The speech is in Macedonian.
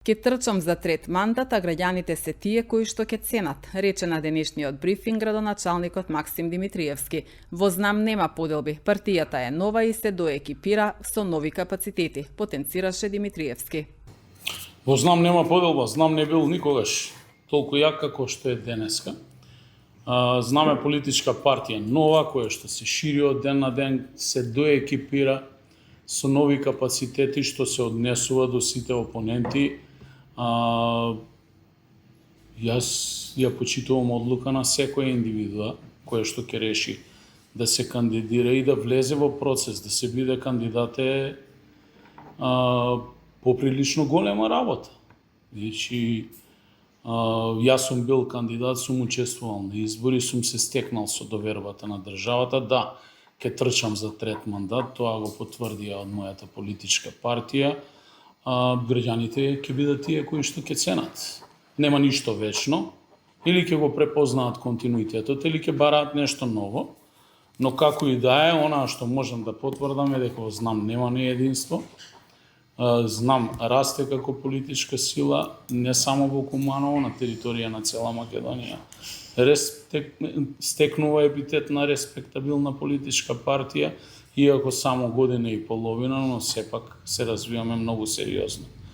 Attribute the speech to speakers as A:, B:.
A: Ке трчам за трет мандат, а граѓаните се тие кои што ќе ценат, рече на денешниот брифинг градоначалникот Максим Димитриевски. Во Знам нема поделби, партијата е нова и се доекипира со нови капацитети, потенцираше Димитриевски.
B: Во Знам нема поделба, Знам не бил никогаш толку јак како што е денеска. Знам е политичка партија нова, која што се шири од ден на ден, се доекипира со нови капацитети што се однесува до сите опоненти. Јас ја почитувам одлука на секоја индивидуа која што ќе реши да се кандидира и да влезе во процес, да се биде кандидат е поприлично голема работа. Значи, јас сум бил кандидат, сум учествувал на избори, сум се стекнал со довербата на државата, да, ќе трчам за трет мандат, тоа го потврдија од мојата политичка партија. Граѓаните ќе бидат тие кои што ќе ценат. Нема ништо вечно, или ќе го препознаат континуитетот, или ќе бараат нешто ново, но како и да е, онаа што можам да потврдам е дека Знам нема неединство. Знам расте како политичка сила не само во Куманово, на територија на цела Македонија. Стекнува епитет на респектабилна политичка партија, иако само година и половина, но сепак се развиваме многу сериозно.